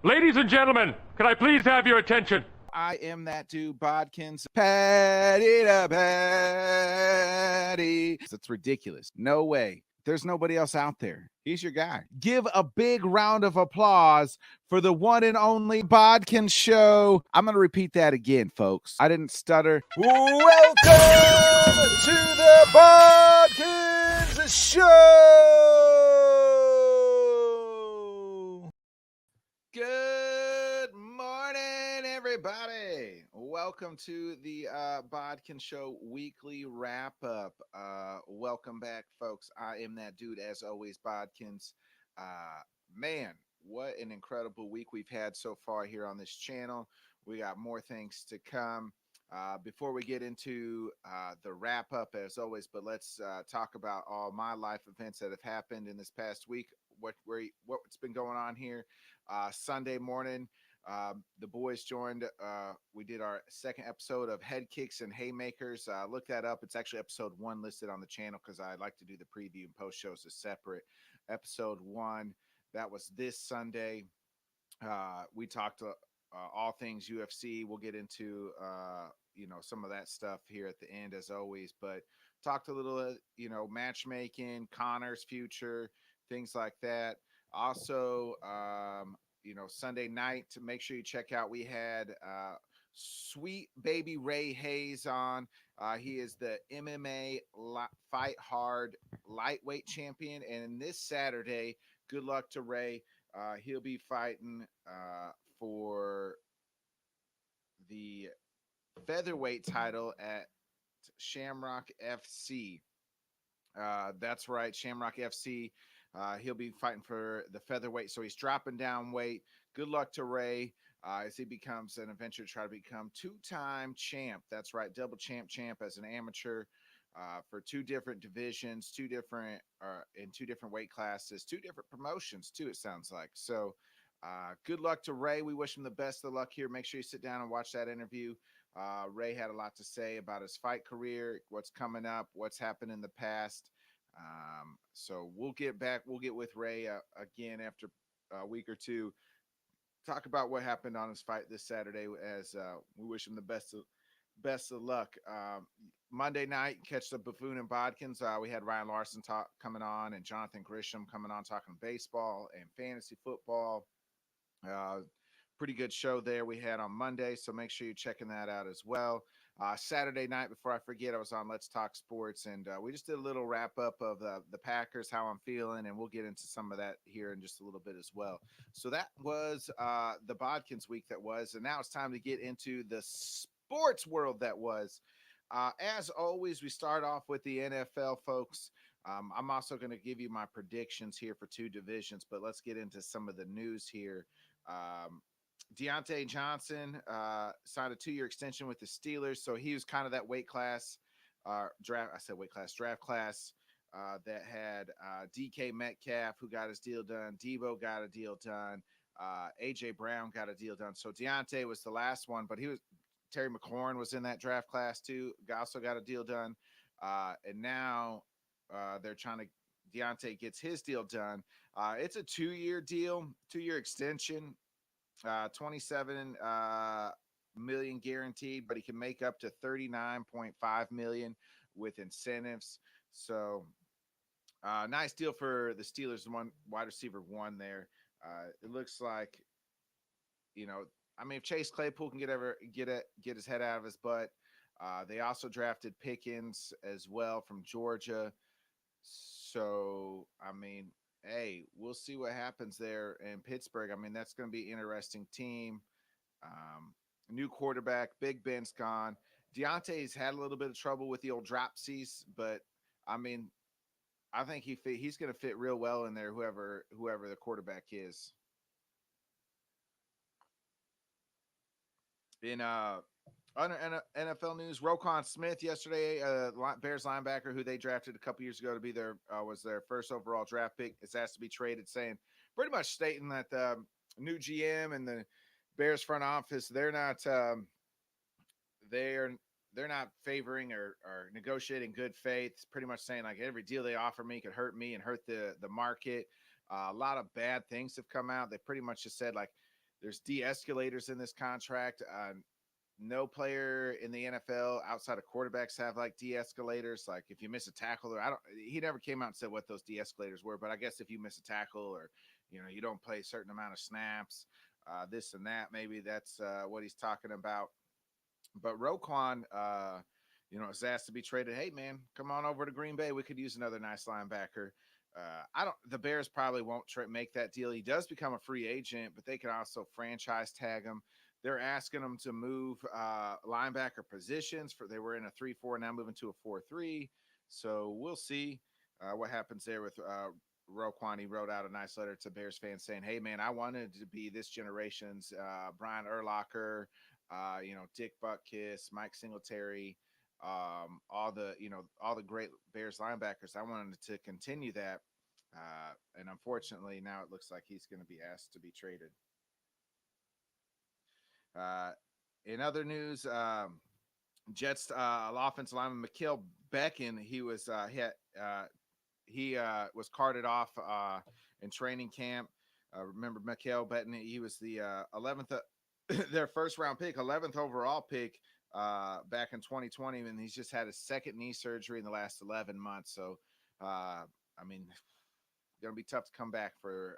Ladies and gentlemen, can I please have your attention? I am that dude, Bodkins. Patty to patty. It's ridiculous. No way. There's nobody else out there. He's your guy. Give a big round of applause for the one and only BodkinShow. I'm going to repeat that again, folks. I didn't stutter. Welcome to the Bodkins Show. Good morning, everybody. Welcome to the Bodkin Show weekly wrap-up. Welcome back, folks. I am that dude, as always, Bodkins. Man, what an incredible week we've had so far here on this channel. We got more things to come. Before we get into the wrap-up, as always, but let's talk about all my life events that have happened in this past week, what's been going on here. Sunday morning, the boys joined. We did our second episode of Head Kicks and Haymakers. Look that up. It's actually episode 1 listed on the channel because I like to do the preview and post shows as separate. Episode 1, that was this Sunday. We talked all things UFC. We'll get into some of that stuff here at the end, as always. But talked a little, matchmaking, Connor's future, things like that. Also, Sunday night, to make sure you check out, we had sweet baby Ray Hayes on. He is the MMA Fight Hard lightweight champion. And this Saturday, good luck to Ray. He'll be fighting for the featherweight title at Shamrock FC. That's right, Shamrock FC. He'll be fighting for the featherweight, so he's dropping down weight. Good luck to Ray as he becomes an adventure to try to become two-time champ. That's right, double champ as an amateur for 2 different divisions, in 2 different weight classes, 2 different promotions too, it sounds like. So good luck to Ray. We wish him the best of luck here. Make sure you sit down and watch that interview. Ray had a lot to say about his fight career, what's coming up, what's happened in the past. So we'll get with Ray again after a week or two, talk about what happened on his fight this Saturday, as we wish him the best of luck. Monday night, catch the Buffoon and Bodkins. We had Ryan Larson coming on and Jonathan Grisham coming on talking baseball and fantasy football. Pretty good show there we had on Monday, so make sure you're checking that out as well. Saturday night, before I forget, I was on Let's Talk Sports, and we just did a little wrap-up of the Packers, how I'm feeling, and we'll get into some of that here in just a little bit as well. So that was the Bodkins week that was, and now it's time to get into the sports world that was. As always, we start off with the NFL, folks. I'm also going to give you my predictions here for 2 divisions, but let's get into some of the news here. Deontay Johnson signed a 2-year extension with the Steelers, so he was kind of that draft class that had DK Metcalf, who got his deal done. Debo got a deal done. AJ Brown got a deal done. So Deontay was the last one, but Terry McLaurin was in that draft class too. Also got a deal done. And now Deontay gets his deal done. It's a 2-year deal, 2-year extension. 27 million guaranteed, but he can make up to 39.5 million with incentives. So nice deal for the Steelers. One wide receiver 1 there. It looks like, if Chase Claypool can get his head out of his butt. They also drafted Pickens as well from Georgia. So hey, we'll see what happens there in Pittsburgh. That's going to be an interesting team. New quarterback, Big Ben's gone. Deontay's had a little bit of trouble with the old dropsies, but I think he's going to fit real well in there, whoever the quarterback is. In NFL news, Roquan Smith yesterday, Bears linebacker who they drafted a couple years ago to be was their first overall draft pick, is asked to be traded, pretty much stating that the new GM and the Bears front office, they're not favoring or negotiating good faith. It's pretty much saying like every deal they offer me could hurt me and hurt the market. A lot of bad things have come out. They pretty much just said like There's de-escalators in this contract. No player in the NFL outside of quarterbacks have like de-escalators. Like if you miss a tackle, or he never came out and said what those de-escalators were. But I guess if you miss a tackle, or you don't play a certain amount of snaps, this and that, maybe that's what he's talking about. But Roquan, is asked to be traded. Hey, man, come on over to Green Bay. We could use another nice linebacker. I don't. The Bears probably won't make that deal. He does become a free agent, but they can also franchise tag him. They're asking him to move linebacker positions. They were in a 3-4, now moving to a 4-3. So we'll see what happens there with Roquan. He wrote out a nice letter to Bears fans saying, "Hey, man, I wanted to be this generation's Brian Urlacher, Dick Butkus, Mike Singletary, all the great Bears linebackers. I wanted to continue that, and unfortunately, now it looks like he's going to be asked to be traded." In other news, Jets offensive lineman Mchale Beckon, he was carted off in training camp. Remember Mchale Beckon? He was the 11th, their first round pick, 11th overall pick back in 2020, and he's just had his second knee surgery in the last 11 months. So, going to be tough to come back for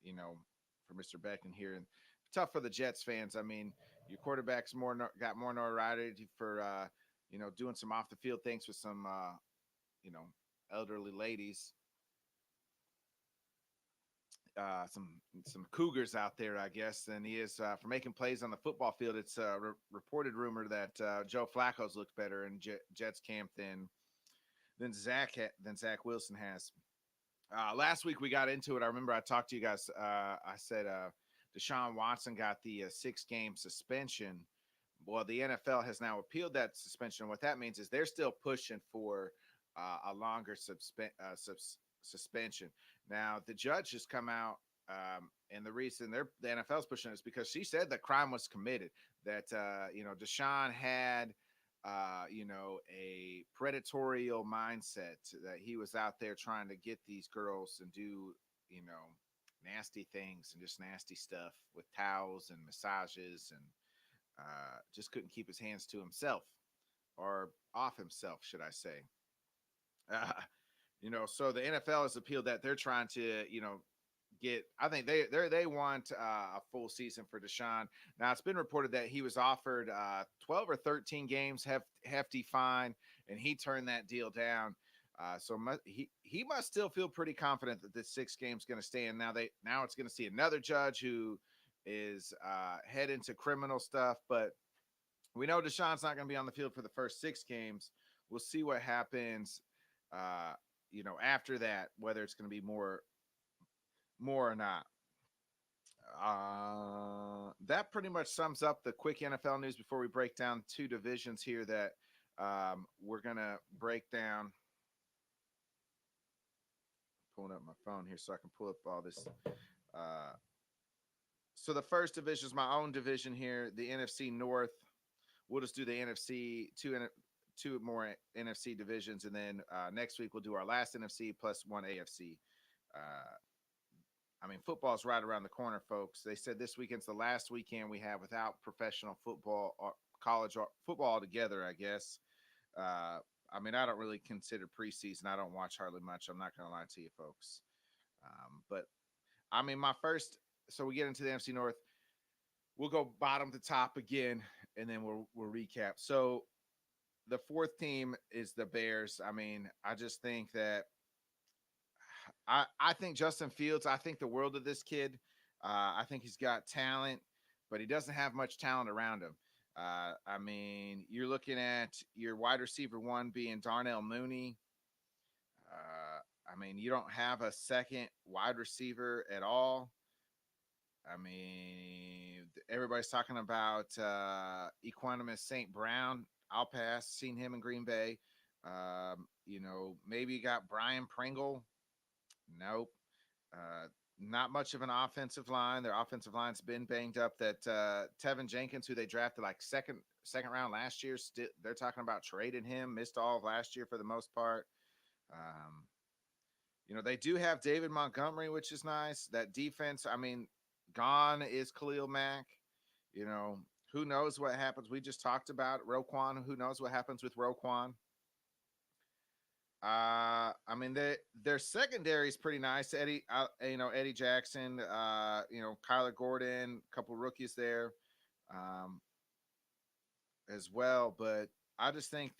Mr. Beckon here, and tough for the Jets fans. I mean, your quarterback's got more notoriety for doing some off the field things with some elderly ladies, some cougars out there, I guess, than he is for making plays on the football field. It's a reported rumor that Joe Flacco's looked better in Jets camp than Zach Wilson has. Last week we got into it. I remember I talked to you guys. I said Deshaun Watson got the 6-game suspension. Well, the NFL has now appealed that suspension. What that means is they're still pushing for a longer suspension. Now, the judge has come out, and the reason the NFL's pushing is because she said that crime was committed, that Deshaun had a predatorial mindset, that he was out there trying to get these girls and do nasty things and just nasty stuff with towels and massages, and just couldn't keep his hands to himself, or off himself, should I say. So the NFL has appealed that. They're trying to, I think they want a full season for Deshaun. Now, it's been reported that he was offered 12 or 13 games, hefty fine, and he turned that deal down. So he must still feel pretty confident that this 6 games going to stand. Now it's going to see another judge who is head into criminal stuff, but we know Deshaun's not going to be on the field for the first 6 games. We'll see what happens, after that, whether it's going to be more or not. That pretty much sums up the quick NFL news before we break down 2 divisions here that we're going to break down. Pulling up my phone here so I can pull up all this. So the first division is my own division here, the NFC North. We'll just do the NFC, two more NFC divisions, and then next week we'll do our last NFC plus 1 AFC. Football's right around the corner, folks. They said this weekend's the last weekend we have without professional football or college or football altogether, I guess. I don't really consider preseason. I don't watch hardly much. I'm not going to lie to you, folks. But my first, so we get into the NFC North. We'll go bottom to top again, and then we'll recap. So the 4th team is the Bears. I just think that I think Justin Fields, I think the world of this kid. I think he's got talent, but he doesn't have much talent around him. You're looking at your wide receiver 1 being Darnell Mooney. You don't have a second wide receiver at all. Everybody's talking about Equanimous St. Brown. I'll pass. Seen him in Green Bay. Maybe you got Brian Pringle. Nope. Not much of an offensive line. Their offensive line's been banged up. That Tevin Jenkins, who they drafted like second round last year, they're talking about trading him. Missed all of last year for the most part. They do have David Montgomery, which is nice. That defense, Gone is Khalil Mack. You know, who knows what happens? We just talked about Roquan. Who knows what happens with Roquan? I mean, their secondary is pretty nice. Eddie Jackson, Kyler Gordon, a couple rookies there, um, as well. But I just think,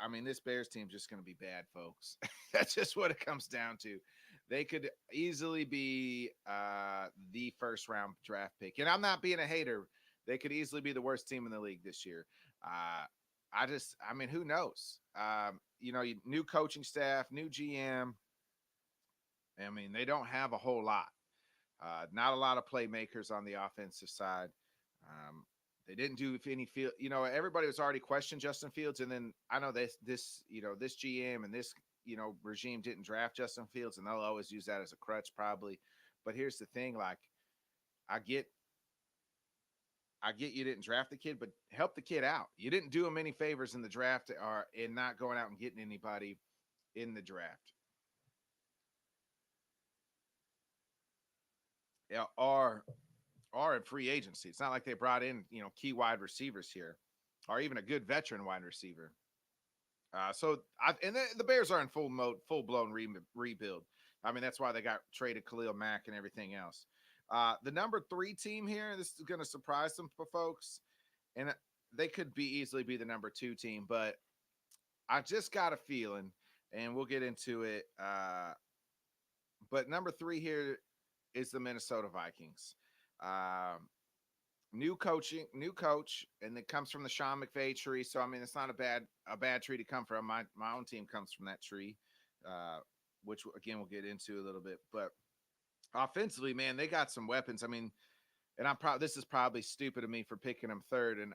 I mean, this Bears team's just going to be bad, folks. That's just what it comes down to. They could easily be the first round draft pick, and I'm not being a hater. They could easily be the worst team in the league this year. I mean, who knows? New coaching staff, new GM. I mean, they don't have a whole lot. Not a lot of playmakers on the offensive side. Um, they didn't do any field. Everybody was already questioning Justin Fields, and then I know this GM and this regime didn't draft Justin Fields, and they'll always use that as a crutch, probably. But here's the thing: like, I get you didn't draft the kid, but help the kid out. You didn't do him any favors in the draft or in not going out and getting anybody in the draft. Yeah, or in free agency. It's not like they brought in, key wide receivers here or even a good veteran wide receiver. The Bears are in full blown rebuild. I mean, that's why they got traded Khalil Mack and everything else. The number 3 team here, this is going to surprise some folks, and they could easily be the number 2 team, but I just got a feeling, and we'll get into it. But number 3 here is the Minnesota Vikings. New coach, and it comes from the Sean McVay tree. So I mean, it's not a bad tree to come from. My own team comes from that tree, which again we'll get into a little bit. But offensively, man, they got some weapons. I mean, and this is probably stupid of me for picking them third, and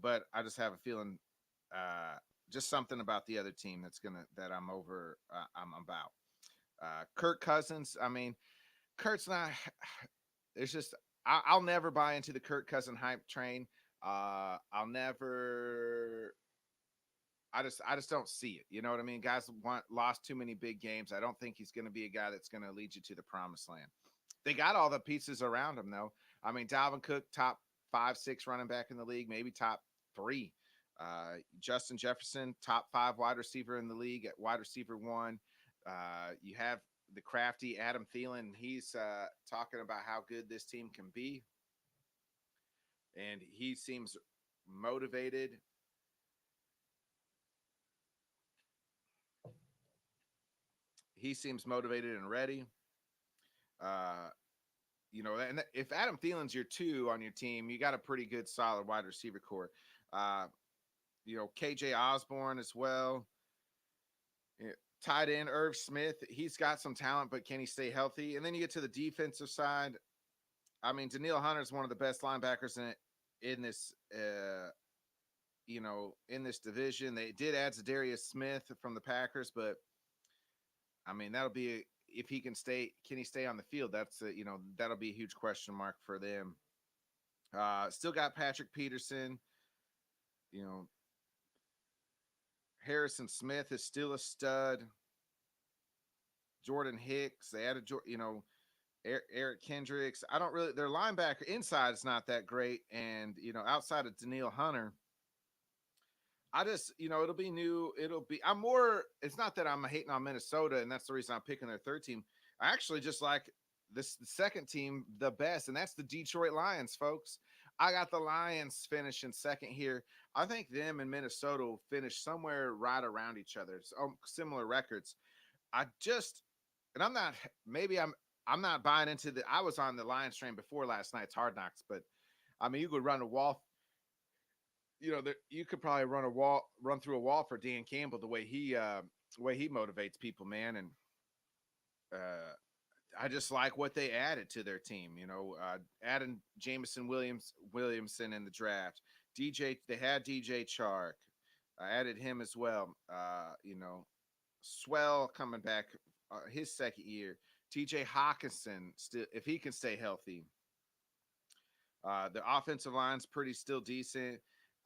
but I just have a feeling, just something about the other team that I'm over. I'm about. Kirk Cousins. I mean, Kurt's not. It's just I'll never buy into the Kirk Cousin hype train. I'll never. I just don't see it. You know what I mean? Guys lost too many big games. I don't think he's going to be a guy that's going to lead you to the promised land. They got all the pieces around him, though. I mean, Dalvin Cook, top 5, 6 running back in the league, maybe top 3. Justin Jefferson, top 5 wide receiver in the league at wide receiver 1. You have the crafty Adam Thielen. He's talking about how good this team can be, and he seems motivated. He seems motivated and ready. And if Adam Thielen's your 2 on your team, you got a pretty good, solid wide receiver core. KJ Osborne as well. Tight end Irv Smith, he's got some talent, but can he stay healthy? And then you get to the defensive side. I mean, Neal Hunter is one of the best linebackers in this division. They did add Zadarius Smith from the Packers, but I mean, that'll be if he can stay. Can he stay on the field? That'll be a huge question mark for them. Still got Patrick Peterson. Harrison Smith is still a stud. Jordan Hicks, they added, Eric Kendricks. Their linebacker inside is not that great. And, outside of Neal Hunter, I just, it'll be new. It's not that I'm hating on Minnesota, and that's the reason I'm picking their 3rd team. I actually just like the 2nd team the best, and that's the Detroit Lions, folks. I got the Lions finishing 2nd here. I think them and Minnesota will finish somewhere right around each other. So, similar records. I'm not buying into I was on the Lions train before last night's Hard Knocks, but I mean, you could run a wall. You could probably run through a wall for Dan Campbell, the way he motivates people, man. And I just like what they added to their team. Adding Jameson Williamson in the draft. They had DJ Chark. I added him as well. Swell coming back his 2nd year. TJ Hawkinson, still, if he can stay healthy. The offensive line's pretty still decent.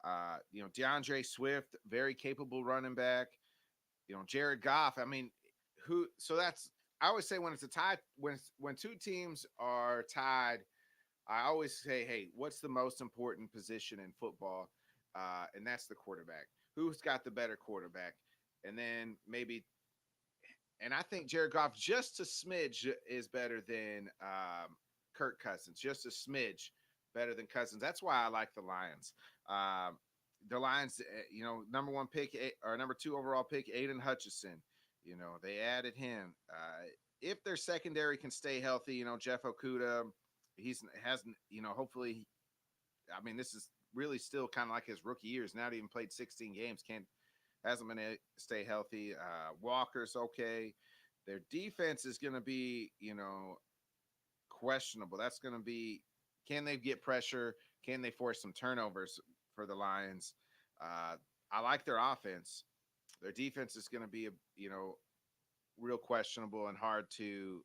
DeAndre Swift, very capable running back. Jared Goff. I mean, I always say when it's a tie, when 2 teams are tied I always say, hey, what's the most important position in football? And that's the quarterback. Who's got the better quarterback? And then maybe, and I think Jared Goff just a smidge is better than Kirk Cousins, just a smidge better than Cousins. That's why I like the Lions. The Lions, number one pick or number two overall pick, Aiden Hutchinson. They added him. If their secondary can stay healthy, Jeff Okuda, he's hasn't, hopefully, I mean, this is really still kind of like his rookie years. Not even played 16 games, hasn't been able to stay healthy. Walker's okay. Their defense is going to be, questionable. That's going to be, can they get pressure? Can they force some turnovers for the Lions? I like their offense. Their defense is going to be, real questionable and hard to,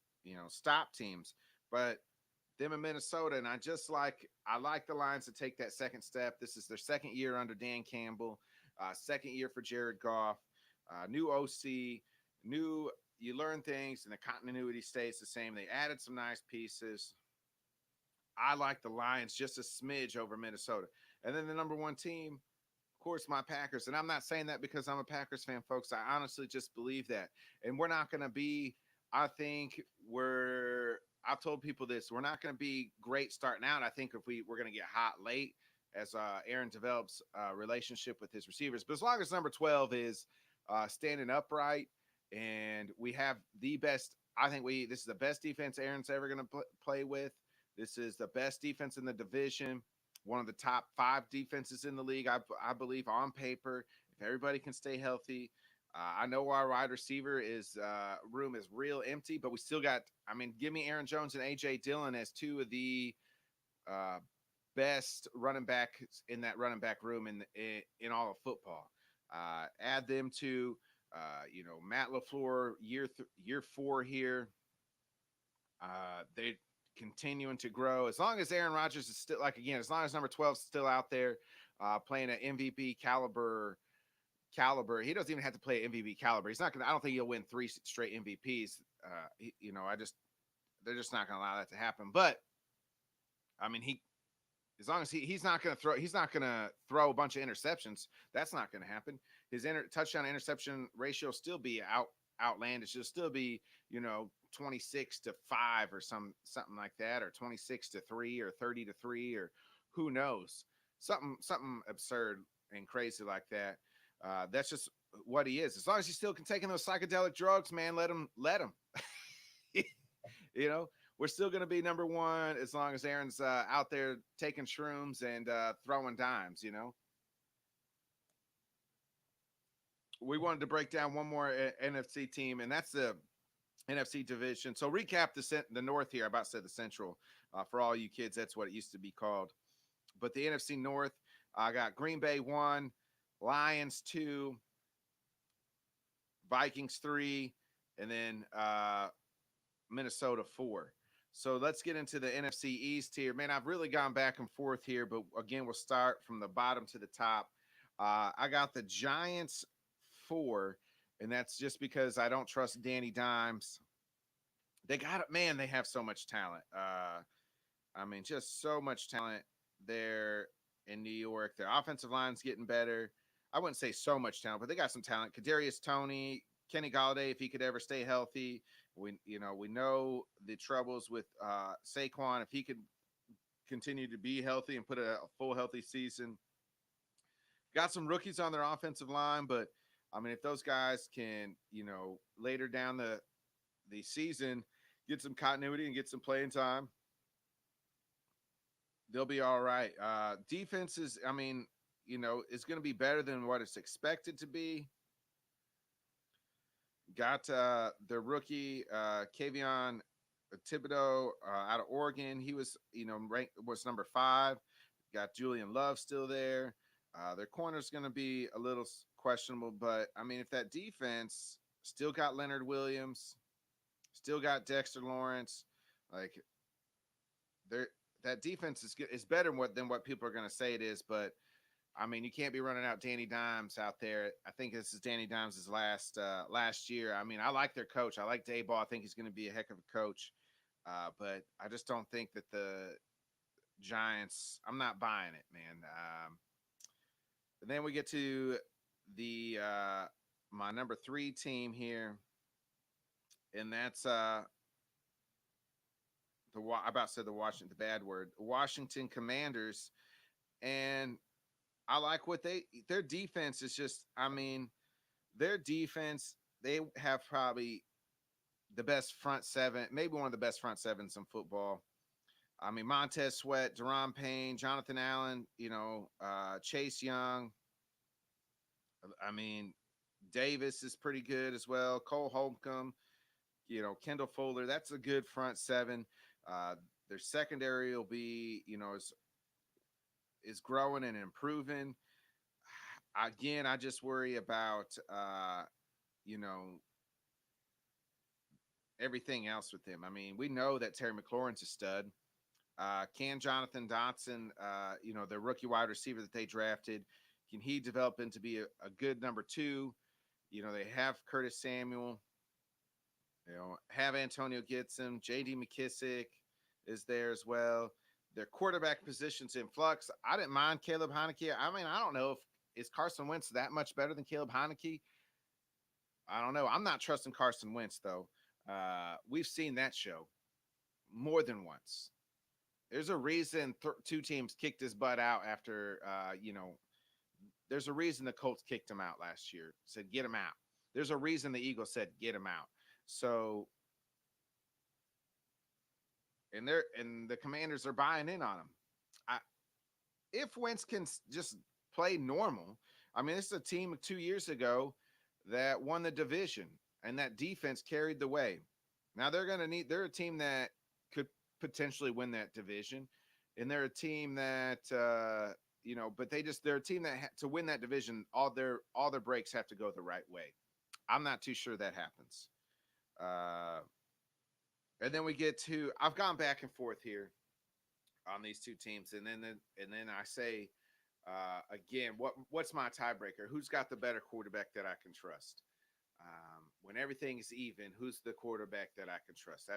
stop teams. But them in Minnesota, and I like the Lions to take that second step. This is their second year under Dan Campbell, second year for Jared Goff, new OC, you learn things, and the continuity stays the same. They added some nice pieces. I like the Lions just a smidge over Minnesota. And then the number one team, of course, my Packers. And I'm not saying that because I'm a Packers fan, folks. I honestly just believe that. And we're not going to be, I think I've told people this, we're not going to be great starting out. I think if we're going to get hot late as Aaron develops a relationship with his receivers. But as long as number 12 is standing upright and we have the best, I think this is the best defense Aaron's ever going to play with. This is the best defense in the division, one of the top 5 defenses in the league, I believe, on paper. If everybody can stay healthy, I know our wide receiver room is real empty, but we still got. I mean, give me Aaron Jones and AJ Dillon as two of the best running backs in that running back room in all of football. Add them to Matt LaFleur year 4 here. They continuing to grow. As long as Aaron Rodgers is still, as long as number 12 is still out there playing an MVP caliber, he doesn't even have to play MVP caliber. He's not going to, I don't think he'll win 3 straight MVPs. They're just not going to allow that to happen. But I mean, as long as he's not going to throw a bunch of interceptions, that's not going to happen. His touchdown interception ratio still be outlandish. It'll still be, 26-5 or something like that, or 26-3 or 30-3, or who knows, something absurd and crazy like that. That's just what he is. As long as he's still taking those psychedelic drugs, man, let him. We're still going to be number 1 as long as Aaron's out there taking shrooms and throwing dimes. We wanted to break down one more NFC team, and that's the NFC Division. So recap the North here. I about said the Central. For all you kids, that's what it used to be called. But the NFC North, I got Green Bay 1, Lions 2, Vikings 3, and then Minnesota 4. So let's get into the NFC East here. Man, I've really gone back and forth here, but again, we'll start from the bottom to the top. I got the Giants 4, and that's just because I don't trust Danny Dimes. They got it, man. They have so much talent. Just so much talent there in New York. Their offensive line's getting better. I wouldn't say so much talent, but they got some talent. Kadarius Toney, Kenny Golladay, if he could ever stay healthy. We know the troubles with Saquon. If he could continue to be healthy and put a full healthy season. Got some rookies on their offensive line, but if those guys can, later down the season, get some continuity and get some playing time, they'll be all right. Defense is, is going to be better than what it's expected to be. Got the rookie Kayvon Thibodeau out of Oregon. He was, ranked was number 5. Got Julian Love still there. Their corner's going to be a little questionable, but if that defense still got Leonard Williams, still got Dexter Lawrence, that defense is better than what people are going to say it is. But you can't be running out Danny Dimes out there. I think this is Danny Dimes' last year. I like their coach. I like Daboll. I think he's going to be a heck of a coach. But I just don't think that Giants. I'm not buying it, man. And then we get to the my number 3 team here, and that's I about said the Washington, the bad word, Washington Commanders, and I like what their defense is just. I mean, their defense, they have probably the best front seven, maybe one of the best front sevens in football. I mean, Montez Sweat, Deron Payne, Jonathan Allen, Chase Young. I mean, Davis is pretty good as well. Cole Holcomb, Kendall Fuller. That's a good front seven. Uh, their secondary will be, is growing and improving. Again, I just worry about, you know, everything else with them. I mean, we know that Terry McLaurin's a stud. Can Jonathan Dotson, the rookie wide receiver that they drafted, can he develop into be a good number 2? They have Curtis Samuel, have Antonio Gibson, J.D. McKissick is there as well. Their quarterback position's in flux. I didn't mind Caleb Heineke. I mean, I don't know if is Carson Wentz that much better than Caleb Heineke. I don't know. I'm not trusting Carson Wentz, though. We've seen that show more than once. There's a reason 2 teams kicked his butt out after, there's a reason the Colts kicked him out last year, said, get him out. There's a reason the Eagles said, get him out. So, and the Commanders are buying in on him. If Wentz can just play normal, I mean, this is a team 2 years ago that won the division, and that defense carried the way. Now they're a team that could potentially win that division, and they're a team that but they're a team that to win that division, all their breaks have to go the right way. I'm not too sure that happens. And then we get to, I've gone back and forth here on these 2 teams, and then I say again, what's my tiebreaker? Who's got the better quarterback that I can trust? When everything is even, who's the quarterback that I can trust?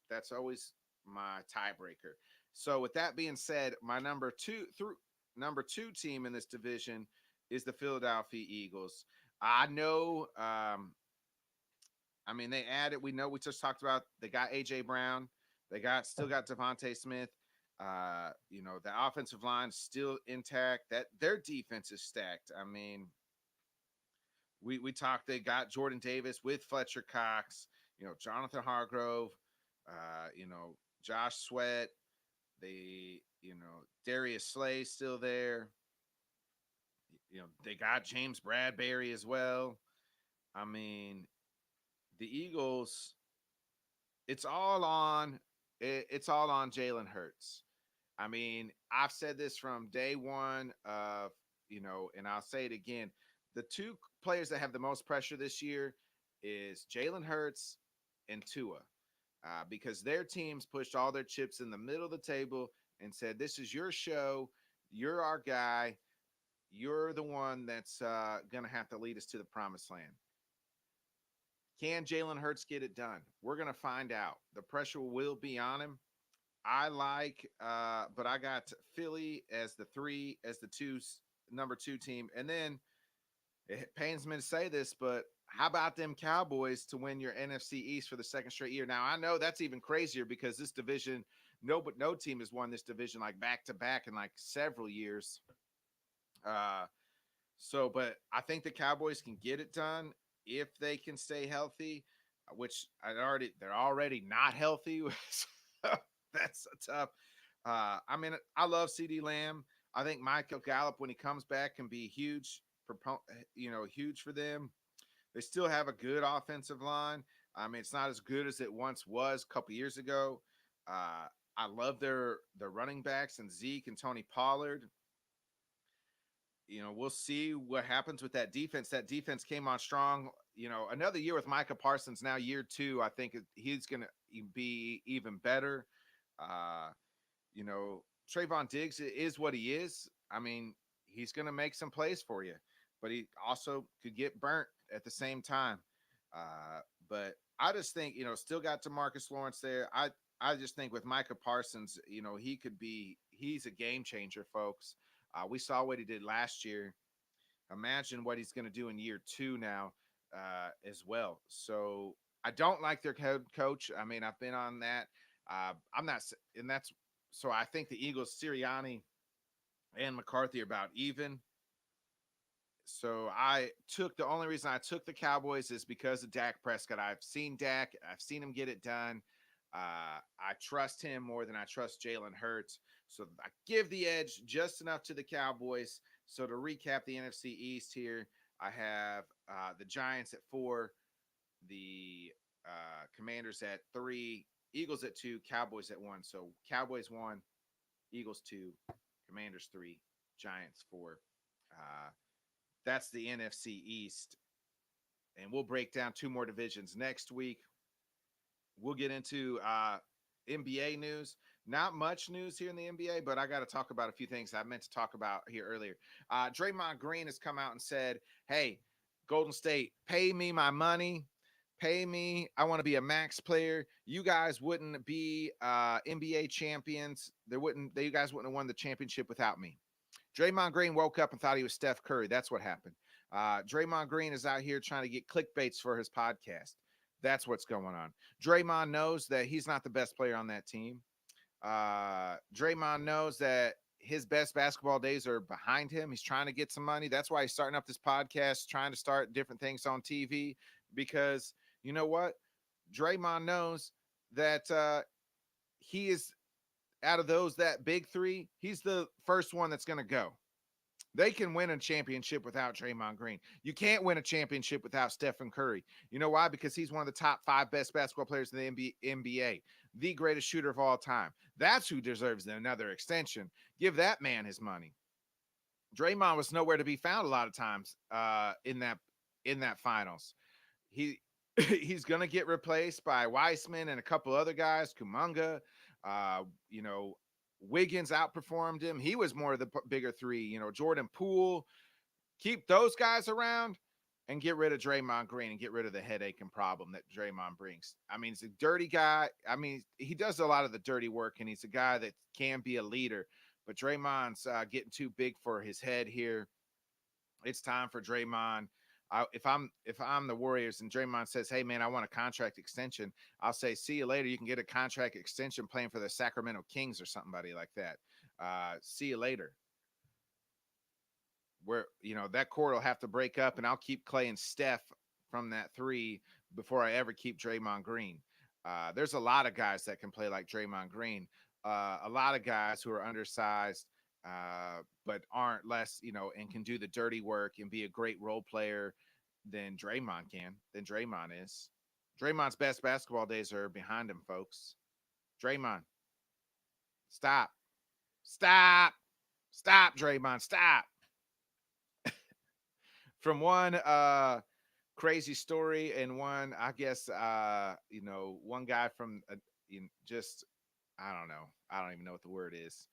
That's always my tiebreaker. So with that being said, my number two team in this division is the Philadelphia Eagles. I know. I mean, they added. We know we just talked about. They got AJ Brown. They still got Devontae Smith. The offensive line is still intact. That their defense is stacked. I mean, we talked. They got Jordan Davis with Fletcher Cox. Jonathan Hargrove. Josh Sweat. Darius Slay still there. They got James Bradbury as well. I mean, the Eagles, it's all on Jalen Hurts. I mean, I've said this from day one of, and I'll say it again. The 2 players that have the most pressure this year is Jalen Hurts and Tua, because their teams pushed all their chips in the middle of the table and said, this is your show. You're our guy. You're the one that's going to have to lead us to the promised land. Can Jalen Hurts get it done? We're going to find out. The pressure will be on him. But I got Philly as the number 2 team. And then it pains me to say this, but how about them Cowboys to win your NFC East for the 2nd straight year? Now, I know that's even crazier because this division, no team has won this division like back to back in like several years. But I think the Cowboys can get it done if they can stay healthy, which they're already not healthy. That's tough. I mean, I love CeeDee Lamb. I think Michael Gallup, when he comes back, can be huge for them. They still have a good offensive line. I mean, it's not as good as it once was a couple years ago. I love their running backs and Zeke and Tony Pollard. We'll see what happens with that defense. That defense came on strong. Another year with Micah Parsons, now year 2, I think he's going to be even better. Trayvon Diggs is what he is. I mean, he's going to make some plays for you, but he also could get burnt at the same time. But I just think, still got DeMarcus Lawrence there. I just think with Micah Parsons, he's a game changer, folks. We saw what he did last year. Imagine what he's going to do in year two now as well. So I don't like their head coach. I mean, I've been on that. I'm not, and that's so I think the Eagles, Sirianni and McCarthy are about even. So the only reason I took the Cowboys is because of Dak Prescott. I've seen Dak, I've seen him get it done. I trust him more than I trust Jalen Hurts. So I give the edge just enough to the Cowboys. So to recap the NFC East here, I have the Giants at 4, the Commanders at 3, Eagles at 2, Cowboys at 1. So Cowboys 1, Eagles 2, Commanders 3, Giants 4. That's the NFC East. And we'll break down 2 more divisions next week. We'll get into NBA news. Not much news here in the NBA, but I got to talk about a few things I meant to talk about here earlier. Draymond Green has come out and said, hey, Golden State, pay me my money. Pay me. I want to be a max player. You guys wouldn't be NBA champions. You guys wouldn't have won the championship without me. Draymond Green woke up and thought he was Steph Curry. That's what happened. Draymond Green is out here trying to get clickbaits for his podcast. That's what's going on. Draymond knows that he's not the best player on that team. Draymond knows that his best basketball days are behind him. He's trying to get some money. That's why he's starting up this podcast, trying to start different things on TV, because you know what? Draymond knows that he is out of that big 3, he's the first one that's going to go. They can win a championship without Draymond Green. You can't win a championship without Stephen Curry. You know why? Because he's one of the top 5 best basketball players in the NBA, the greatest shooter of all time. That's who deserves another extension. Give that man his money. Draymond was nowhere to be found a lot of times in that finals. He's going to get replaced by Weissman and a couple other guys, Kuminga. Wiggins outperformed him. He was more of the bigger 3. Jordan Poole. Keep those guys around and get rid of Draymond Green and get rid of the headache and problem that Draymond brings. I mean, he's a dirty guy. I mean, he does a lot of the dirty work, and he's a guy that can be a leader. But Draymond's getting too big for his head here. It's time for Draymond. If I'm the Warriors and Draymond says, hey, man, I want a contract extension, I'll say, see you later. You can get a contract extension playing for the Sacramento Kings or somebody like that. See you later. Where, that core will have to break up, and I'll keep Clay and Steph from that 3 before I ever keep Draymond Green. There's a lot of guys that can play like Draymond Green. A lot of guys who are undersized, but aren't less, and can do the dirty work and be a great role player than Draymond is. Draymond's best basketball days are behind him, folks. Draymond, stop, Draymond, stop. From one crazy story and one, I guess, one guy from just, I don't know. I don't even know what the word is.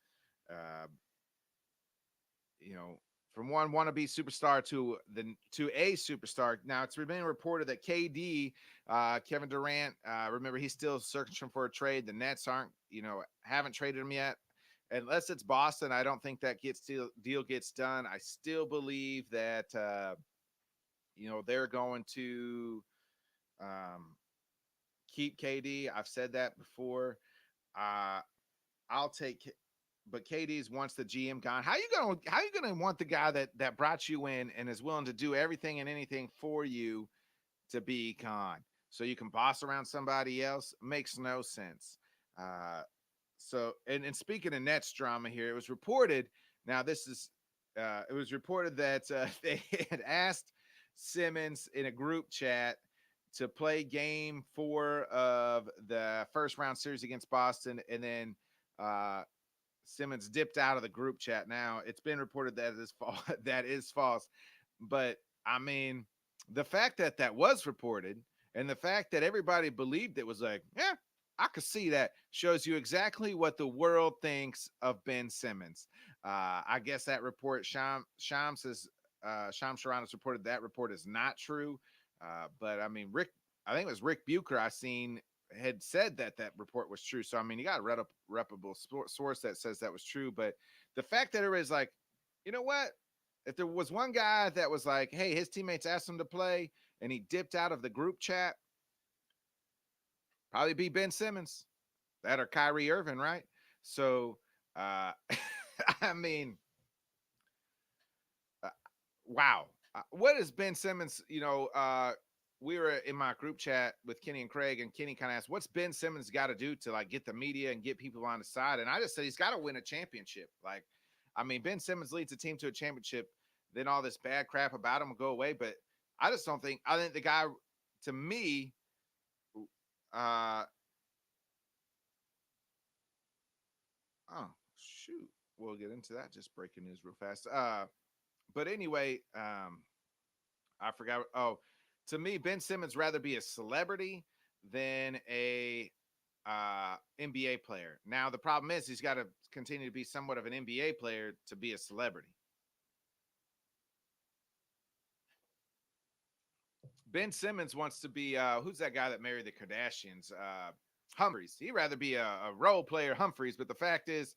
From one wannabe superstar to a superstar. Now it's been reported that KD, Kevin Durant, remember he's still searching for a trade. The Nets haven't traded him yet. Unless it's Boston, I don't think that deal gets done. I still believe that they're going to keep KD. I've said that before. I'll take, but KD's wants the GM gone. How you gonna want the guy that brought you in and is willing to do everything and anything for you to be gone so you can boss around somebody else? Makes no sense. So speaking of Nets drama here, it was reported. Now this is it was reported that they had asked Simmons in a group chat to play game 4 of the first round series against Boston, and then Simmons dipped out of the group chat. Now it's been reported that is false, but I mean, the fact that was reported and the fact that everybody believed it was like, yeah, I could see that, shows you exactly what the world thinks of Ben Simmons. I guess that report, Shams Charano's reported that report is not true. But I mean, I think it was Rick Bucher I seen had said that that report was true. So I mean, you got a reputable source that says that was true. But the fact that everybody's like, you know what? If there was one guy that was like, hey, his teammates asked him to play and he dipped out of the group chat, probably be Ben Simmons, that or Kyrie Irving, right? So, I mean, uh, wow. What is Ben Simmons? We were in my group chat with Kenny and Craig, and Kenny kind of asked, "What's Ben Simmons got to do to like get the media and get people on the side?" And I just said he's got to win a championship. Like, I mean, Ben Simmons leads a team to a championship, then all this bad crap about him will go away. But I just don't think. I think the guy, to me, uh, oh shoot, we'll get into that. Just breaking news real fast. But anyway, I forgot. Oh, to me, Ben Simmons rather be a celebrity than a NBA player. Now the problem is he's got to continue to be somewhat of an NBA player to be a celebrity. Ben Simmons wants to be who's that guy that married the Kardashians? Humphreys. He'd rather be a role player, Humphreys. But the fact is,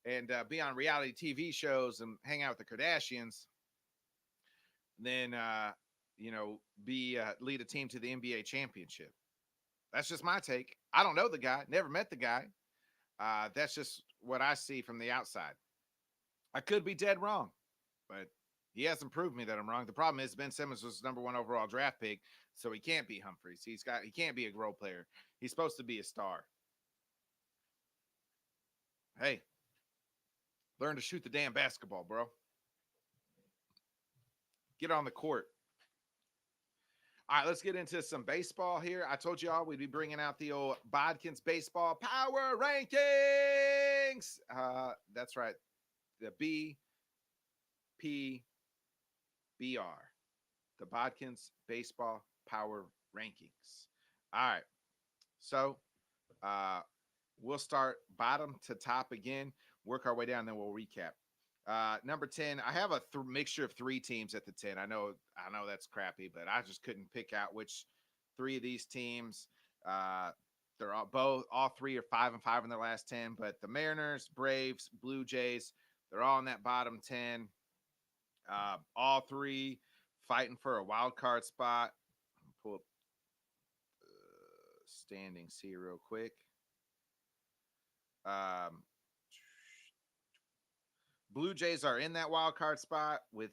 and be on reality TV shows and hang out with the Kardashians, then be lead a team to the NBA championship. That's just my take. I don't know the guy, never met the guy. That's just what I see from the outside. I could be dead wrong, but he hasn't proved me that I'm wrong. The problem is Ben Simmons was number one overall draft pick, so he can't be Humphreys. He can't be a role player. He's supposed to be a star. Hey, learn to shoot the damn basketball, bro. Get on the court. All right, let's get into some baseball here. I told y'all we'd be bringing out the old Bodkins baseball power rankings. That's right, the BPBR, the Bodkins baseball power rankings. All right, so we'll start bottom to top again, work our way down, then we'll recap. Number 10, I have a mixture of three teams at the 10. I know that's crappy, but I just couldn't pick out which three of these teams. They're all three are 5-5 in their last 10, but the Mariners, Braves, Blue Jays, they're all in that bottom 10. All three fighting for a wild card spot. Pull up standings here real quick. Blue Jays are in that wild card spot with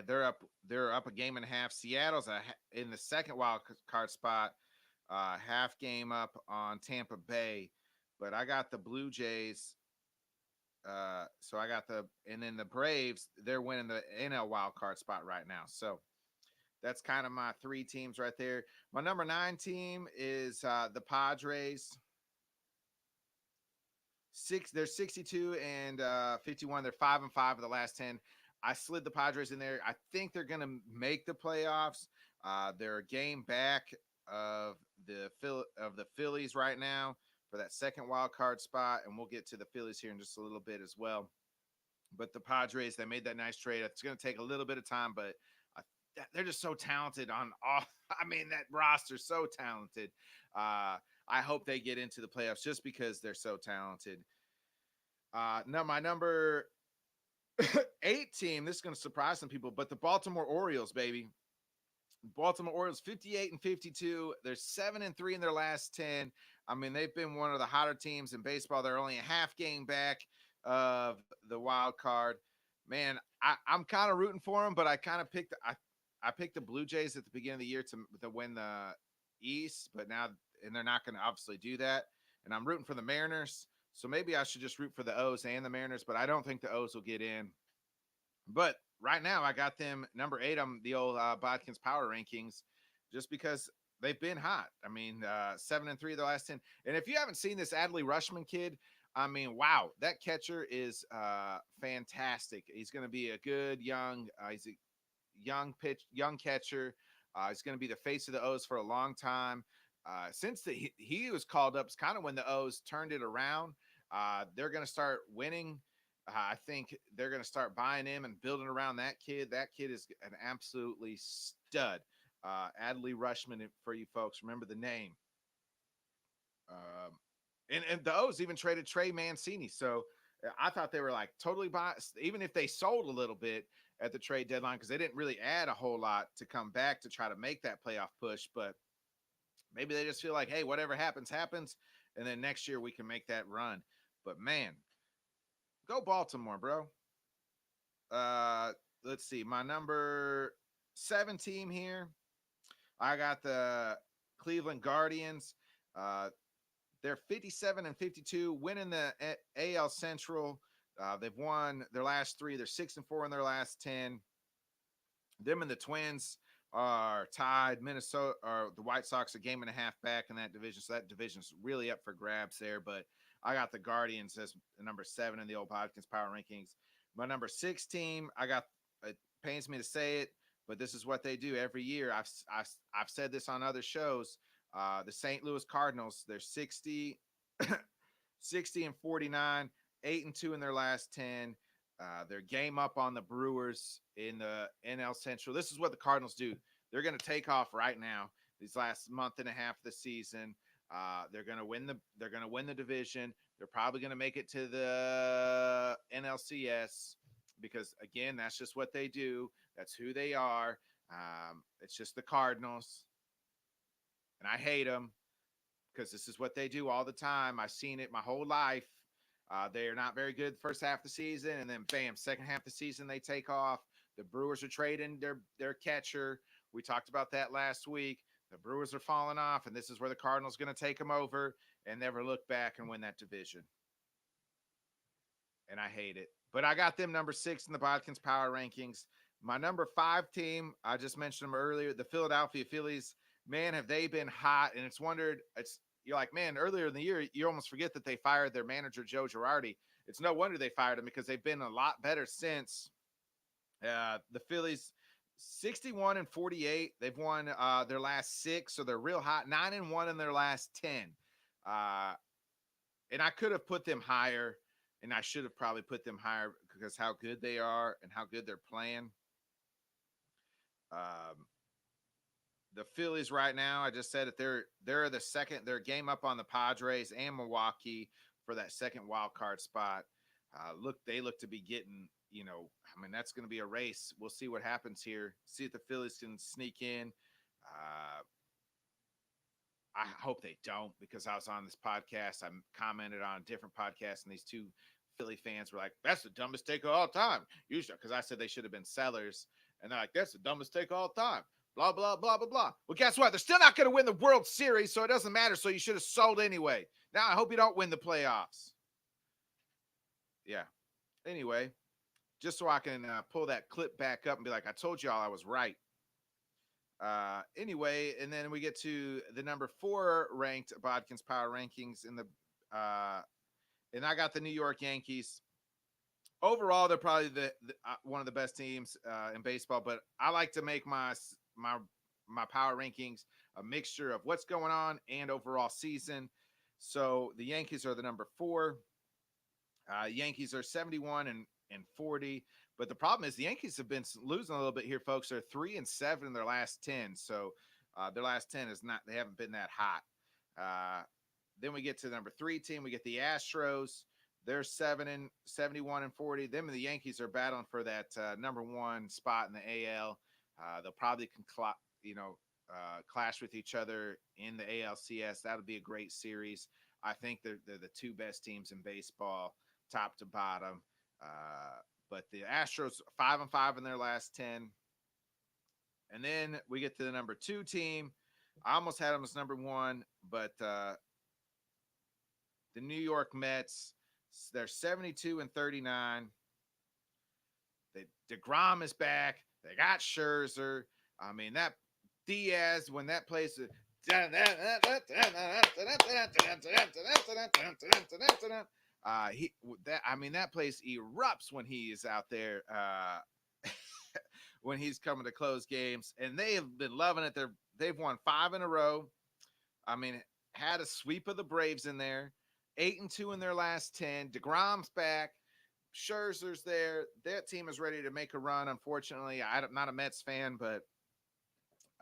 they're up a game and a half. Seattle's in the second wild card spot, half game up on Tampa Bay, but I got the Blue Jays. So I got and then the Braves, they're winning the NL wild card spot right now. So that's kind of my three teams right there. My number 9 team is the Padres. They're 62 and 51. They're 5-5 of the last 10. I slid the Padres in there. I think they're going to make the playoffs. They're a game back of the Phillies right now for that second wild card spot, and we'll get to the Phillies here in just a little bit as well. But the Padres, they made that nice trade. It's going to take a little bit of time, but they're just so talented on all. I mean, that roster's so talented. I hope they get into the playoffs just because they're so talented. Now, my number 8 team, this is going to surprise some people, but the Baltimore Orioles, baby. Baltimore Orioles 58-52. They're 7-3 in their last 10. I mean, they've been one of the hotter teams in baseball. They're only a half game back of the wild card. Man, I'm kind of rooting for them, but I kind of picked I picked the Blue Jays at the beginning of the year to win the East, but now and they're not going to obviously do that. And I'm rooting for the Mariners, so maybe I should just root for the O's and the Mariners, but I don't think the O's will get in. But right now, I got them number 8 on the old Bodkins power rankings, just because they've been hot. I mean, 7-3 of the last 10. And if you haven't seen this Adley Rushman kid, I mean, wow, that catcher is fantastic. He's going to be a good young. He's a young catcher. He's going to be the face of the O's for a long time. Since he was called up, it's kind of when the O's turned it around. They're going to start winning. I think they're going to start buying him and building around that kid. That kid is an absolutely stud. Adley Rushman for you folks. Remember the name. And the O's even traded Trey Mancini. So I thought they were like totally biased, even if they sold a little bit at the trade deadline, because they didn't really add a whole lot to come back to try to make that playoff push. But maybe they just feel like, hey, whatever happens, happens. And then next year we can make that run. But man, go Baltimore, bro. Let's see. My number 7 team here. I got the Cleveland Guardians. They're 57-52, winning the AL Central. They've won their last 3. They're 6-4 in their last 10. Them and the Twins are tied. Minnesota or the White Sox a game and a half back in that division. So that division's really up for grabs there. But I got the Guardians as number 7 in the old Bodkins Power Rankings. My number 6 team, it pains me to say it, but this is what they do every year. I've said this on other shows. The St. Louis Cardinals, they're 60 and 49, 8-2 in their last 10. Their game up on the Brewers in the NL Central. This is what the Cardinals do. They're going to take off right now. These last month and a half of the season, they're going to win the division. They're probably going to make it to the NLCS because again, that's just what they do. That's who they are. It's just the Cardinals. And I hate them because this is what they do all the time. I've seen it my whole life. They are not very good the first half of the season, and then bam, second half of the season they take off. The Brewers are trading their catcher. We talked about that last week. The Brewers are falling off, and this is where the Cardinals are going to take them over and never look back and win that division. And I hate it. But I got them number 6 in the Bodkins Power Rankings. My number 5 team, I just mentioned them earlier, the Philadelphia Phillies. Man, have they been hot. And you're like, man, earlier in the year, you almost forget that they fired their manager, Joe Girardi. It's no wonder they fired him because they've been a lot better since. The Phillies, 61-48. They've won their last 6, so they're real hot. 9-1 in their last 10. And I could have put them higher, and I should have probably put them higher because how good they are and how good they're playing. The Phillies right now, I just said that they're the second, their game up on the Padres and Milwaukee for that second wild card spot. They look to be getting, that's going to be a race. We'll see what happens here. See if the Phillies can sneak in. I hope they don't because I was on this podcast. I commented on a different podcast, and these 2 Philly fans were like, "That's the dumbest take of all time." Usually, because I said they should have been sellers, and they're like, "That's the dumbest take of all time." Blah, blah, blah, blah, blah. Well, guess what? They're still not going to win the World Series, so it doesn't matter. So you should have sold anyway. Now, I hope you don't win the playoffs. Yeah. Anyway, just so I can pull that clip back up and be like, I told y'all I was right. Anyway, and then we get to the number 4 ranked Bodkins Power Rankings and I got the New York Yankees. Overall, they're probably one of the best teams in baseball, but I like to make my power rankings a mixture of what's going on and overall season. So the Yankees are the number 4. Yankees are 71-40, but the problem is the Yankees have been losing a little bit here, folks. They're 3-7 in their last 10. So their last 10 they haven't been that hot. Then we get to the number 3 team. We get the Astros. They're 71-40. Them and the Yankees are battling for that number 1 spot in the AL. They'll probably clash with each other in the ALCS. That'll be a great series. I think they're the 2 best teams in baseball, top to bottom. But the Astros 5-5 in their last 10. And then we get to the number 2 team. I almost had them as number 1, but the New York Mets, they're 72-39. DeGrom is back. They got Scherzer. I mean, that Diaz, when that plays, that place erupts when he is out there. When he's coming to close games, and they have been loving it. They've won 5 in a row. I mean, had a sweep of the Braves in there. 8-2 in their last 10. DeGrom's back. Scherzer's there. That team is ready to make a run. Unfortunately, I'm not a Mets fan, but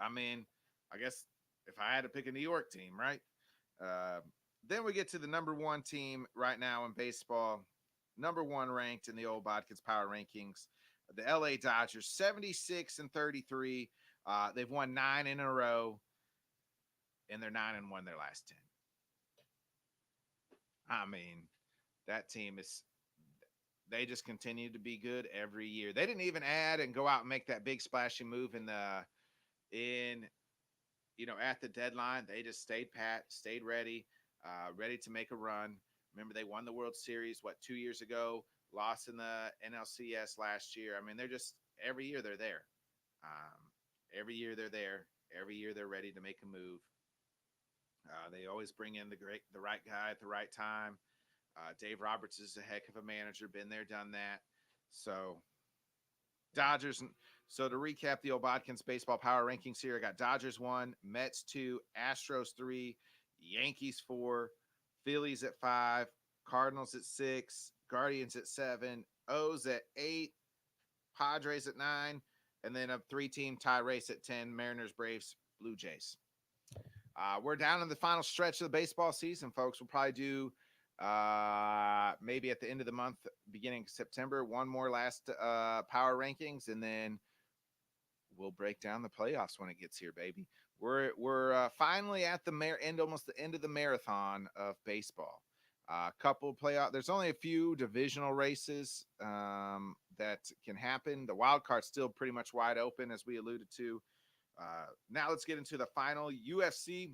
I mean, I guess if I had to pick a New York team, right? Then we get to the number one team right now in baseball, number one ranked in the old Bodkins Power Rankings, the LA Dodgers, 76-33. They've won 9 in a row, and they're 9-1 their last 10. I mean, that team is they just continue to be good every year. They didn't even add and go out and make that big splashy move at the deadline. They just stayed pat, stayed ready, ready to make a run. Remember, they won the World Series 2 years ago, lost in the NLCS last year. I mean, they're just every year they're there. Every year they're there. Every year they're ready to make a move. They always bring in the right guy at the right time. Dave Roberts is a heck of a manager, been there, done that. So Dodgers. So to recap the old Bodkins baseball power rankings here, I got Dodgers 1, Mets 2, Astros 3, Yankees 4, Phillies at 5, Cardinals at 6, Guardians at 7, O's at 8, Padres at 9, and then a 3-team tie race at 10, Mariners, Braves, Blue Jays. We're down in the final stretch of the baseball season, folks. We'll probably do maybe at the end of the month, beginning of September, one more last power rankings, and then we'll break down the playoffs when it gets here, baby. We're finally at the almost the end of the marathon of baseball. Couple playoff. There's only a few divisional races that can happen. The wild card's still pretty much wide open, as we alluded to. Now let's get into the final UFC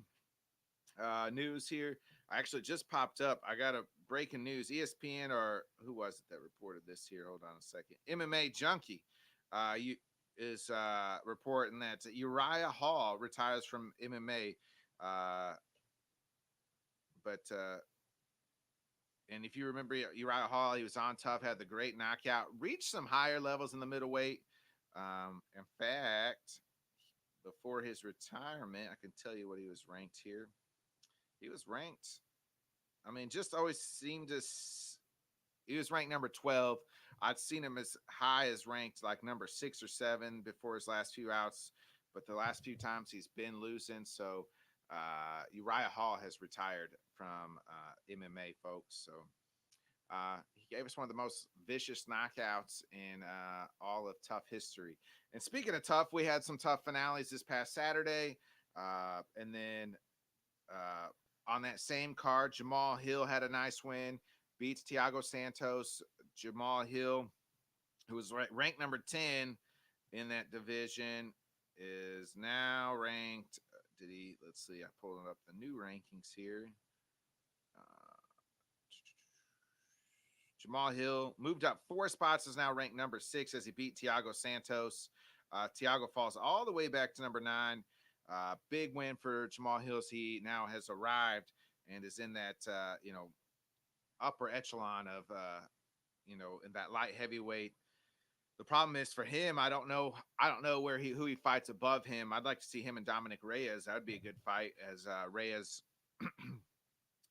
news here. I actually just popped up. I got a breaking news. ESPN, or who was it that reported this here? Hold on a second. MMA Junkie is reporting that Uriah Hall retires from MMA. And if you remember Uriah Hall, he was on tough, had the great knockout, reached some higher levels in the middleweight. In fact, before his retirement, I can tell you what he was ranked here. He was ranked, just always seemed to, he was ranked number 12. I'd seen him as high as ranked like number 6 or 7 before his last few outs, but the last few times he's been losing. So Uriah Hall has retired from MMA, folks. So he gave us one of the most vicious knockouts in all of tough history. And speaking of tough, we had some tough finales this past Saturday. And then on that same card, Jamal Hill had a nice win, beats Thiago Santos. Jamal Hill, who was ranked number 10 in that division, is now ranked. Let's see, I pulled up the new rankings here. Jamal Hill moved up 4 spots, is now ranked number 6 as he beat Thiago Santos. Thiago falls all the way back to number 9. Big win for Jamal Hill. He now has arrived and is in that, upper echelon of, in that light heavyweight. The problem is for him, I don't know who he fights above him. I'd like to see him and Dominic Reyes. That would be a good fight, as Reyes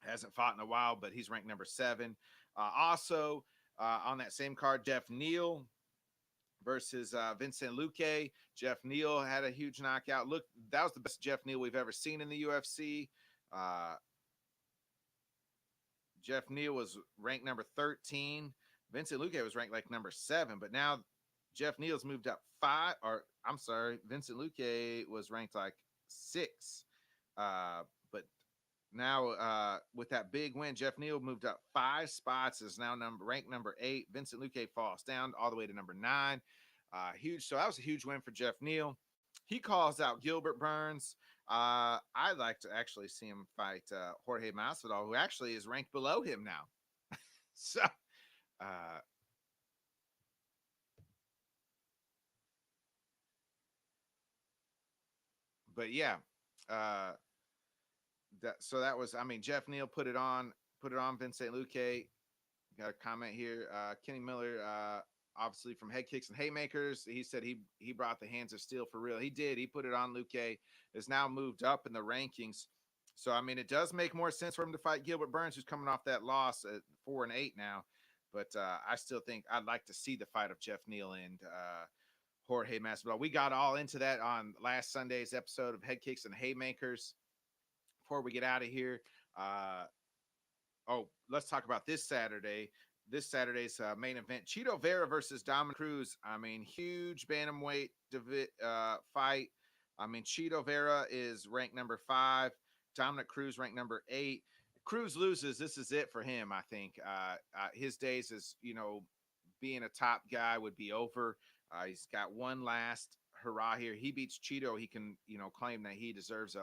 hasn't fought in a while, but he's ranked number 7. Also, on that same card, Jeff Neal versus Vincent Lucay. Jeff Neal had a huge knockout. Look, that was the best Jeff Neal we've ever seen in the UFC. Jeff Neal was ranked number 13. Vincent Lucay was ranked like number 7, but now Jeff Neal's moved up 5. Vincent Lucay was ranked like 6. But now with that big win, Jeff Neal moved up 5 spots, is now ranked number 8. Vincent Lucay falls down all the way to number 9. Huge. So that was a huge win for Jeff Neal. He calls out Gilbert Burns. I'd like to actually see him fight Jorge Masvidal, who actually is ranked below him now. So, but yeah, that was. Jeff Neal put it on Vincent Lucay. Got a comment here. Kenny Miller, obviously from Head Kicks and Haymakers, he said he brought the hands of steel for real. He did. He put it on Lucay. Is now moved up in the rankings. So it does make more sense for him to fight Gilbert Burns, who's coming off that loss at 4-8 now. But I still think I'd like to see the fight of Jeff Neal and Jorge Masvidal. We got all into that on last Sunday's episode of Head Kicks and Haymakers. Before we get out of here, let's talk about this Saturday. This Saturday's main event, Cheeto Vera versus Dominic Cruz. I mean, huge bantamweight fight. I mean, Cheeto Vera is ranked number 5. Dominic Cruz ranked number 8. Cruz loses. This is it for him, I think. His days as, being a top guy would be over. He's got one last hurrah here. He beats Cheeto. He can, claim that he deserves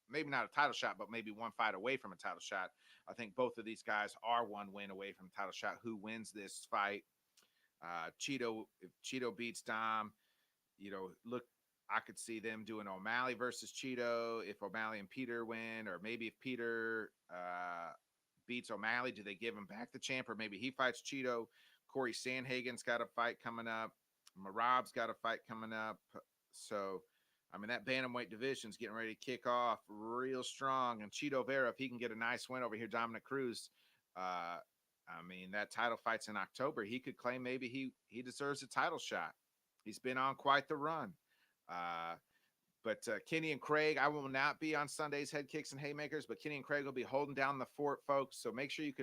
maybe not a title shot, but maybe one fight away from a title shot. I think both of these guys are one win away from a title shot. Who wins this fight? If Cheeto beats Dom, I could see them doing O'Malley versus Cheeto. If O'Malley and Peter win, or maybe if Peter beats O'Malley, do they give him back the champ, or maybe he fights Cheeto? Corey Sandhagen's got a fight coming up. Marab's got a fight coming up. So, I mean, that bantamweight division's getting ready to kick off real strong. And Cheeto Vera, if he can get a nice win over here, Dominic Cruz, that title fight's in October. He could claim maybe he deserves a title shot. He's been on quite the run. But Kenny and Craig, I will not be on Sunday's Head Kicks and Haymakers, but Kenny and Craig will be holding down the fort, folks. So make sure you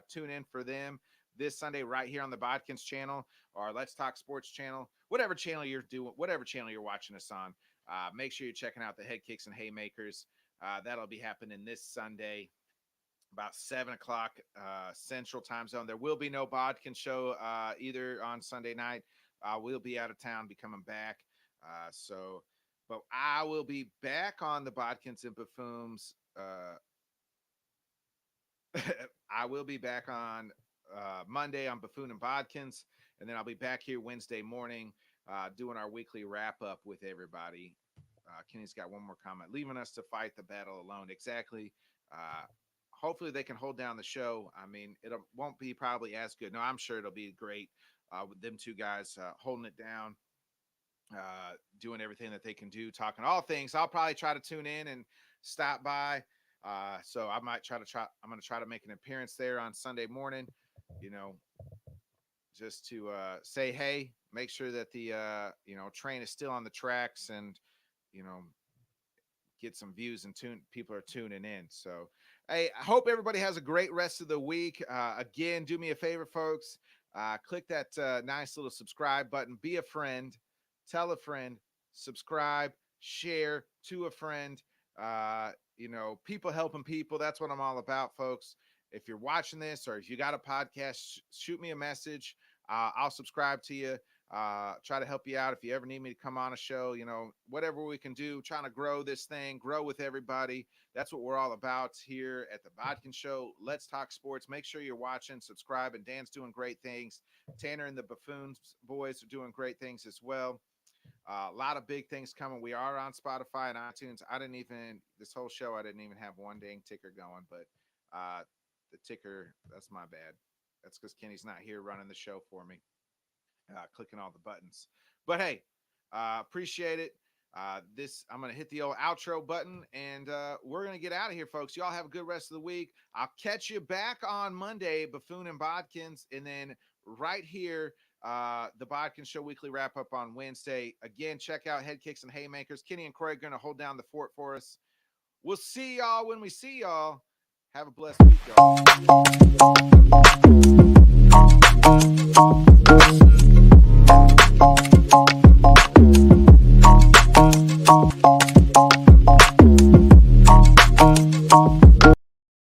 tune in for them this Sunday right here on the Bodkins channel or Let's Talk Sports channel, whatever channel you're watching us on. Make sure you're checking out the Head Kicks and Haymakers. That'll be happening this Sunday about 7 o'clock Central Time Zone. There will be no Bodkin show either on Sunday night. We'll be out of town, be coming back. But I will be back on the Bodkins and Buffoons. I will be back on Monday on Buffoon and Bodkins, and then I'll be back here Wednesday morning doing our weekly wrap up with everybody. Kenny's got one more comment, leaving us to fight the battle alone. Exactly. Hopefully they can hold down the show. I mean, it won't be probably as good. No, I'm sure it'll be great with them two guys holding it down, doing everything that they can do, talking all things. I'll probably try to tune in and stop by. So I'm going to try to make an appearance there on Sunday morning, just to say, hey, make sure that the, train is still on the tracks and, get some views and people are tuning in. So, hey, I hope everybody has a great rest of the week. Again, do me a favor, folks. Click that nice little subscribe button. Be a friend. Tell a friend. Subscribe. Share to a friend. People helping people. That's what I'm all about, folks. If you're watching this or if you got a podcast, shoot me a message. I'll subscribe to you. Try to help you out if you ever need me to come on a show, whatever we can do, trying to grow this thing, grow with everybody. That's what we're all about here at the Bodkin Show. Let's talk sports. Make sure you're watching, subscribe, and Dan's doing great things. Tanner and the Buffoons boys are doing great things as well. A lot of big things coming. We are on Spotify and iTunes. This whole show, I didn't even have one dang ticker going, but the ticker, that's my bad. That's because Kenny's not here running the show for me. Clicking all the buttons. But hey, appreciate it. I'm going to hit the old outro button and we're going to get out of here, folks. Y'all have a good rest of the week. I'll catch you back on Monday, Buffoon and Bodkins, and then right here, the Bodkins Show weekly wrap up on Wednesday. Again, check out Head Kicks and Haymakers. Kenny and Craig are going to hold down the fort for us. We'll see y'all when we see y'all. Have a blessed week, y'all.